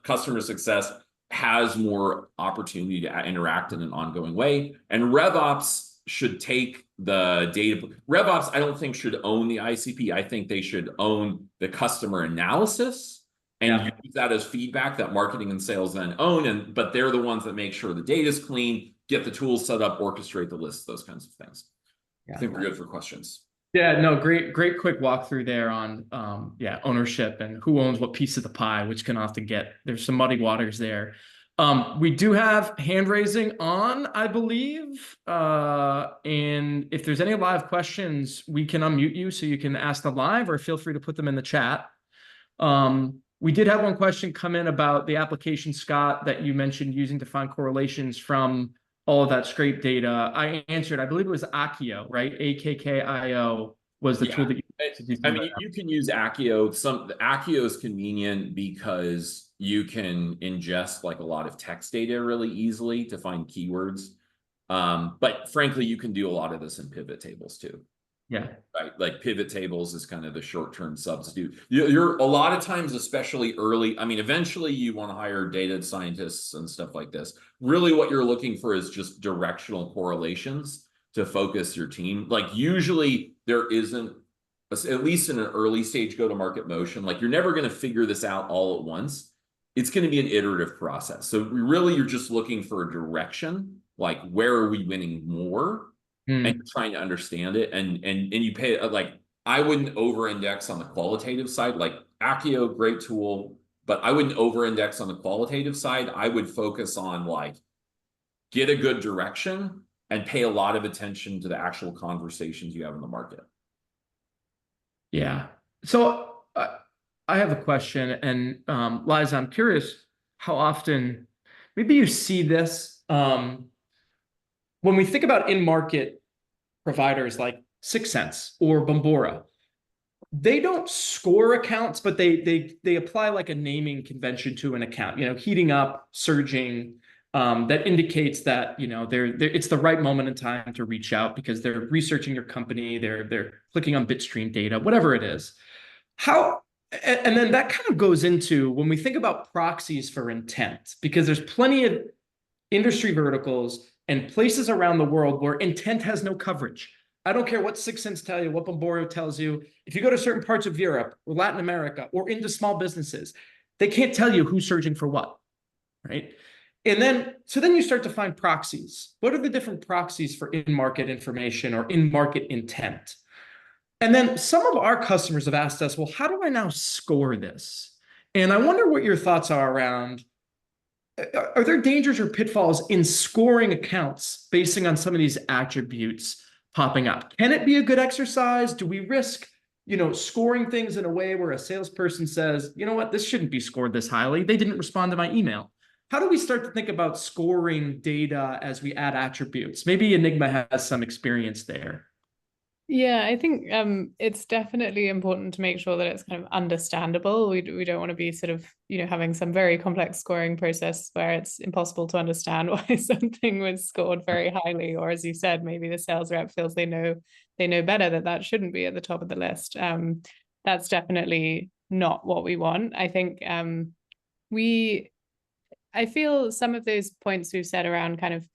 customer success has more opportunity to interact in an ongoing way. And RevOps should take the data. RevOps, I don't think, should own the ICP. I think they should own the customer analysis and use that as feedback that marketing and sales then own. But they're the ones that make sure the data is clean, get the tools set up, orchestrate the lists, those kinds of things. I think we're good for questions. Yeah, no, great quick walkthrough there on ownership and who owns what piece of the pie, which can often there's some muddy waters there. We do have hand raising on, I believe. And if there's any live questions, we can unmute you so you can ask them live, or feel free to put them in the chat. We did have one question come in about the application, Scott, that you mentioned using to find correlations from all of that scrape data. I answered, I believe it was Accio, right? AKKIO was the tool that you used. I mean, you can use Accio. The Accio is convenient because you can ingest a lot of text data really easily to find keywords. But frankly, you can do a lot of this in pivot tables too. Yeah. Right. Pivot tables is kind of the short-term substitute. You're a lot of times, especially early. I mean, eventually you want to hire data scientists and stuff like this. Really what you're looking for is just directional correlations to focus your team. Usually there isn't at least in an early stage go-to-market motion, like you're never going to figure this out all at once. It's going to be an iterative process. So you're just looking for a direction, like where are we winning more, and you're trying to understand it. And you pay, like, I wouldn't over-index on the qualitative side. Like Accio, great tool, but I wouldn't over-index on the qualitative side. I would focus on like get a good direction and pay a lot of attention to the actual conversations you have in the market. Yeah. So I have a question, and Liza, I'm curious how often maybe you see this when we think about in-market providers like Sixth Sense or Bombora. They don't score accounts, but they apply like a naming convention to an account. Heating up, surging. That indicates that it's the right moment in time to reach out because they're researching your company, they're clicking on Bitstream data, whatever it is. And then that kind of goes into when we think about proxies for intent, because there's plenty of industry verticals and places around the world where intent has no coverage. I don't care what Sixth Sense tell you, what Bombora tells you. If you go to certain parts of Europe or Latin America or into small businesses, they can't tell you who's searching for what, right? And then you start to find proxies. What are the different proxies for in-market information or in-market intent? And then some of our customers have asked us, well, how do I now score this? And I wonder what your thoughts are around, are there dangers or pitfalls in scoring accounts based on some of these attributes popping up? Can it be a good exercise? Do we risk, scoring things in a way where a salesperson says, you know what, this shouldn't be scored this highly. They didn't respond to my email. How do we start to think about scoring data as we add attributes? Maybe Enigma has some experience there. Yeah, I think it's definitely important to make sure that it's kind of understandable. We don't want to be sort of, having some very complex scoring process where it's impossible to understand why something was scored very highly, or as you said, maybe the sales rep feels they know better that shouldn't be at the top of the list. That's definitely not what we want. I think I feel some of those points we've said around kind of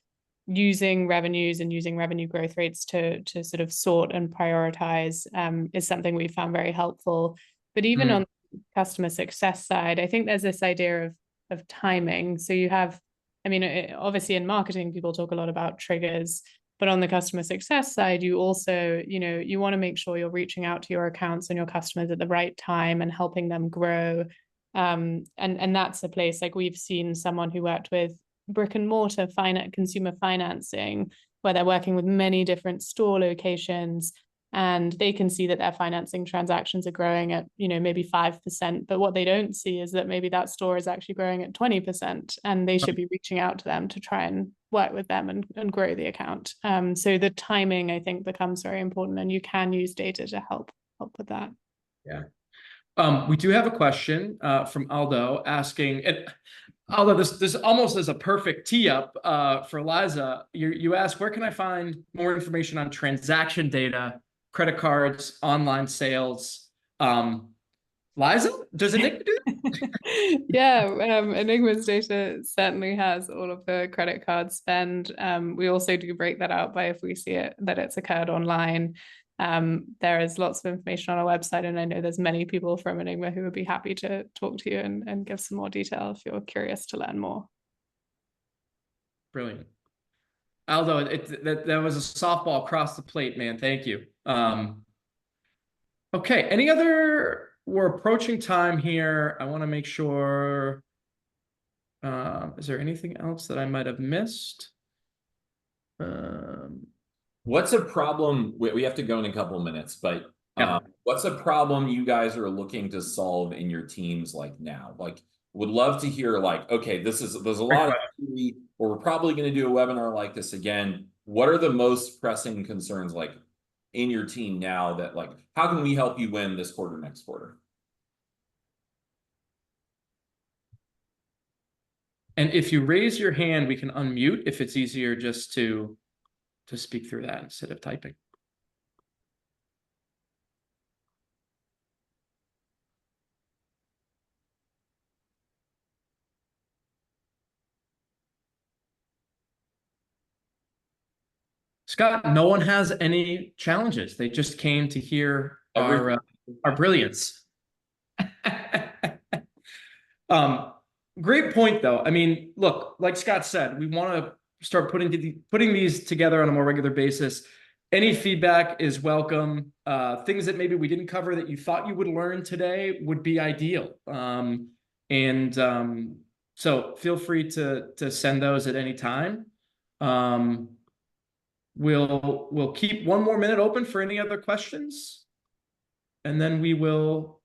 using revenues and using revenue growth rates to sort of sort and prioritize is something we found very helpful. But even on the customer success side, I think there's this idea of timing. So you have, obviously in marketing, people talk a lot about triggers, but on the customer success side, you also, you want to make sure you're reaching out to your accounts and your customers at the right time and helping them grow. And that's a place like we've seen someone who worked with brick and mortar consumer financing, where they're working with many different store locations, and they can see that their financing transactions are growing at, maybe 5%. But what they don't see is that maybe that store is actually growing at 20%, and they should be reaching out to them to try and work with them and grow the account. So the timing, I think, becomes very important, and you can use data to help with that. Yeah. We do have a question from Aldo asking, and Aldo, this almost is a perfect tee up for Liza. You ask, where can I find more information on transaction data, credit cards, online sales? Liza, does Enigma do that? Yeah, Enigma's data certainly has all of the credit card spend. We also do break that out by if we see it that it's occurred online. There is lots of information on our website, and I know there's many people from Enigma who would be happy to talk to you and give some more detail if you're curious to learn more. Brilliant. Aldo, that was a softball across the plate, man. Thank you. Okay, we're approaching time here. I want to make sure, is there anything else that I might have missed? What's a problem? We have to go in a couple of minutes, but what's a problem you guys are looking to solve in your teams like now? Like, would love to hear like, okay, there's a lot of theory, or we're probably going to do a webinar like this again. What are the most pressing concerns like in your team now that like, how can we help you win this quarter, next quarter? And if you raise your hand, we can unmute if it's easier just to speak through that instead of typing. Scott, no one has any challenges. They just came to hear our brilliance. Great point, though. I mean, look, like Scott said, we want to start putting these together on a more regular basis. Any feedback is welcome. Things that maybe we didn't cover that you thought you would learn today would be ideal. So feel free to send those at any time. We'll keep one more minute open for any other questions, and then we'll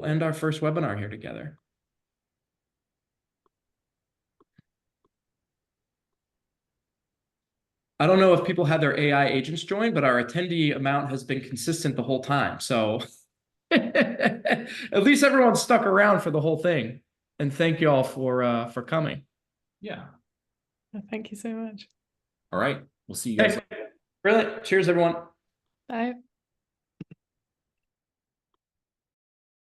end our first webinar here together. I don't know if people had their AI agents join, but our attendee amount has been consistent the whole time. So at least everyone stuck around for the whole thing. And thank you all for coming. Yeah. Thank you so much. All right. We'll see you guys. Brilliant. Cheers, everyone. Bye.